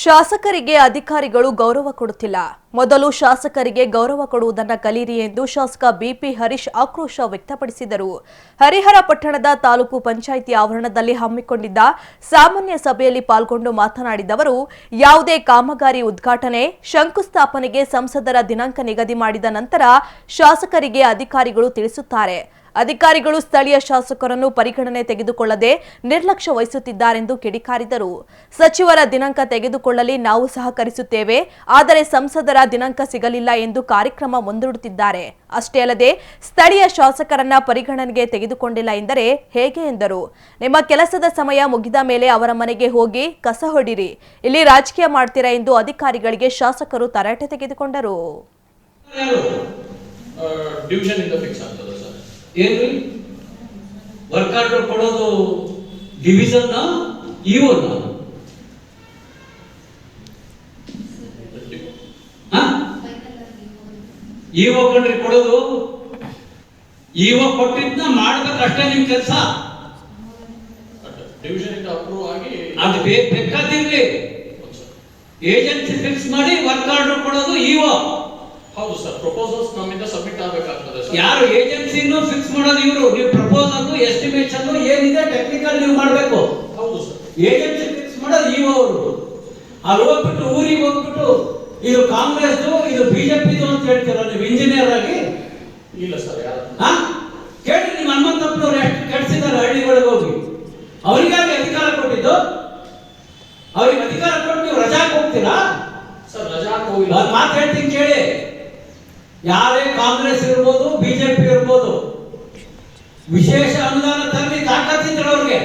ಶಾಸಕರಿಗೆ ಅಧಿಕಾರಿಗಳು ಗೌರವ ಕೊಡುತ್ತಿಲ್ಲ. ಮೊದಲು ಶಾಸಕರಿಗೆ ಗೌರವ ಕೊಡುವುದನ್ನು ಕಲಿಯಿರಿ ಎಂದು ಶಾಸಕ ಬಿಪಿ ಹರೀಶ್ ಆಕ್ರೋಶ ವ್ಯಕ್ತಪಡಿಸಿದರು. ಹರಿಹರ ಪಟ್ಟಣದ ತಾಲೂಕು ಪಂಚಾಯಿತಿ ಆವರಣದಲ್ಲಿ ಹಮ್ಮಿಕೊಂಡಿದ್ದ ಸಾಮಾನ್ಯ ಸಭೆಯಲ್ಲಿ ಪಾಲ್ಗೊಂಡು ಮಾತನಾಡಿದ ಅವರು, ಯಾವುದೇ ಕಾಮಗಾರಿ ಉದ್ಘಾಟನೆ, ಶಂಕುಸ್ಥಾಪನೆಗೆ ಸಂಸದರ ದಿನಾಂಕ ನಿಗದಿ ಮಾಡಿದ ನಂತರ ಶಾಸಕರಿಗೆ ಅಧಿಕಾರಿಗಳು ತಿಳಿಸುತ್ತಾರೆ. ಅಧಿಕಾರಿಗಳು ಸ್ಥಳೀಯ ಶಾಸಕರನ್ನು ಪರಿಗಣನೆ ತೆಗೆದುಕೊಳ್ಳದೆ ನಿರ್ಲಕ್ಷ್ಯ ವಹಿಸುತ್ತಿದ್ದಾರೆಂದು ಕಿಡಿಕಾರಿದರು. ಸಚಿವರ ದಿನಾಂಕ ತೆಗೆದುಕೊಳ್ಳಲಿ ನಾವು ಸಹಕರಿಸುತ್ತೇವೆ, ಆದರೆ ಸಂಸದರ ದಿನಾಂಕ ಸಿಗಲಿಲ್ಲ ಎಂದು ಕಾರ್ಯಕ್ರಮ ಮುಂದೂಡುತ್ತಿದ್ದಾರೆ. ಅಷ್ಟೇ ಅಲ್ಲದೆ ಸ್ಥಳೀಯ ಶಾಸಕರನ್ನ ಪರಿಗಣನೆಗೆ ತೆಗೆದುಕೊಂಡಿಲ್ಲ ಎಂದರೆ ಹೇಗೆ ಎಂದರು. ನಿಮ್ಮ ಕೆಲಸದ ಸಮಯ ಮುಗಿದ ಮೇಲೆ ಅವರ ಮನೆಗೆ ಹೋಗಿ ಕಸ ಹೊಡಿರಿ, ಇಲ್ಲಿ ರಾಜಕೀಯ ಮಾಡ್ತೀರಾ ಎಂದು ಅಧಿಕಾರಿಗಳಿಗೆ ಶಾಸಕರು ತರಾಟೆ ತೆಗೆದುಕೊಂಡರು. ಏನ್ರಿ ವರ್ಕ್ ಆರ್ಡರ್ ಕೊಡೋದು ಡಿವಿಷನ್ ಇಒ ಇಒ ಕಂಡ್ರಿ ಕೊಡೋದು. ಇಒ ಕೊಟ್ಟಿದ್ನ ಮಾಡ್ಬೇಕಷ್ಟೇ ನಿಮ್ ಕೆಲಸ. ಡಿವಿಷನ್ ಅಪ್ರೂವ್ ಆಗಿ ಅದು ಬೇಕಾದಿರ್ಲಿ, ಏಜೆನ್ಸಿ ಫಿಕ್ಸ್ ಮಾಡಿ ವರ್ಕ್ ಆರ್ಡರ್ ಕೊಡೋದು ಇಒ. ಹೌದು ಸರ್, ಪ್ರಪೋಸಲ್ಸ್ ನಮ್ಮಿಂದ ಸಬ್ಮಿಟ್ ಆಗಬೇಕಾಗ್ತದೆ ಸರ್. ಯಾರು ಏಜೆನ್ಸಿನೂ ಫಿಕ್ಸ್ ಮಾಡೋದು ಇವರು. ನೀವು ಪ್ರಪೋಸಲ್ ಎಸ್ಟಿಮೇಷನ್ ಏನಿದೆ ಟೆಕ್ನಿಕಲ್ ನೀವು ಮಾಡಬೇಕು. ಹೌದು ಸರ್, ಏಜೆನ್ಸಿ ಫಿಕ್ಸ್ ಮಾಡೋದು ಇವು ಅವರು. ಅಲ್ಲಿ ಹೋಗ್ಬಿಟ್ಟು ಊರಿಗೆ ಹೋಗ್ಬಿಟ್ಟು ಇದು ಕಾಂಗ್ರೆಸ್ ಇದು ಬಿಜೆಪಿದು ಅಂತ ಹೇಳ್ತೀರ ನೀವು ಇಂಜಿನಿಯರ್ ಆಗಿ? ಇಲ್ಲ ಸರ್, ಯಾರು ಕೇಳಿ ನಿಮ್ಮ ಹನುಮಂತಪ್ಪನವ್ರು ಎಷ್ಟು ಕೆಡಿಸಿದ್ದಾರೆ ಹಳ್ಳಿಗಳಿಗೆ ಹೋಗಿ. ಅವರಿಗಾಗಿ ಅಧಿಕಾರ ಕೊಟ್ಟಿದ್ದು, ಅವ್ರಿಗೆ ಅಧಿಕಾರ ಕೊಟ್ಟು ನೀವು ರಜಾಕ್ ಹೋಗ್ತೀರಾ ಸರ್? ರಜಾಕ್ ಹೋಗಿಲ್ಲ. ಒಂದು ಮಾತು ಹೇಳ್ತೀನಿ ಕೇಳಿ, ಯಾರೇ ಕಾಂಗ್ರೆಸ್ ಇರ್ಬೋದು ಬಿಜೆಪಿ ಇರ್ಬೋದು, ವಿಶೇಷ ಅನುದಾನ ತರಲಿ ತಾಕತ್ತಿದ್ರು ಅವ್ರಿಗೆ.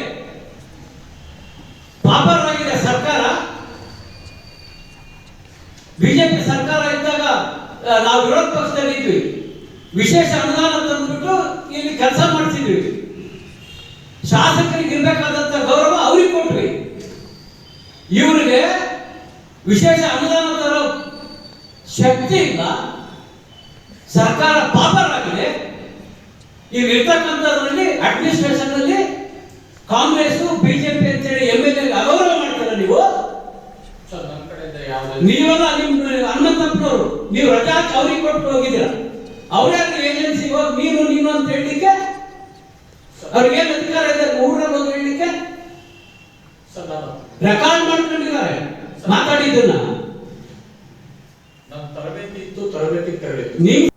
ಪಾಪರಾಗಿದೆ ಸರ್ಕಾರ. ಬಿಜೆಪಿ ಸರ್ಕಾರ ಇದ್ದಾಗ ನಾವು ವಿರೋಧ ಪಕ್ಷದಲ್ಲಿ ಇದ್ವಿ, ವಿಶೇಷ ಅನುದಾನ ತಂದ್ಬಿಟ್ಟು ಇಲ್ಲಿ ಕೆಲಸ ಮಾಡಿಸಿದ್ವಿ. ಶಾಸಕರಿಗೆ ಇರ್ಬೇಕಾದಂತ ಗೌರವ ಅವ್ರಿಗೆ ಕೊಟ್ವಿ. ಇವರಿಗೆ ವಿಶೇಷ ಅನುದಾನ ತರೋ ಶಕ್ತಿ ಇಲ್ಲ. ಸರ್ಕಾರ ಪಾಪರಾಗಿದೆ. ಈಗ ಇರ್ತಕ್ಕಂಥದ್ರಲ್ಲಿ ಅಡ್ಮಿನಿಸ್ಟ್ರೇಷನ್ ಅಲ್ಲಿ ಕಾಂಗ್ರೆಸ್ ಬಿಜೆಪಿ ಅಂತೇಳಿ MLA ಅಗೌರವ ಮಾಡ್ತಾರೆ ನೀವು. ಸರ್, ನನ್ನ ಕಡೆಯಿಂದ ಯಾವುದೇ ನೀವೆಲ್ಲ ನಿಮ್ ಹನುಮಂತಪ್ಪನವರು ನೀವು ರಜಾಕ್ ಅವ್ರಿಗೆ ಕೊಟ್ಟು ಹೋಗಿದ್ದೀರ. ಅವರೇ ಏಜೆನ್ಸಿ ಹೋಗಿ ನೀನು ಅಂತ ಹೇಳಲಿಕ್ಕೆ ಅವ್ರಿಗೆ ಏನ್ ಅಧಿಕಾರ ಇದೆ ಊರಲ್ಲಿ ಹೋಗಿ ಹೇಳಲಿಕ್ಕೆ? ಸರ್, ನಾನು ರೆಕಾರ್ಡ್ ಮಾಡ್ಕೊಂಡಿದ್ದಾರೆ ಮಾತಾಡಿದ್ದನ್ನ. ನನ್ನ ತರಬೇತಿ ಇತ್ತು, ತರಬೇತಿಗೆ ತೆರಳಿತ್ತು. ನೀವು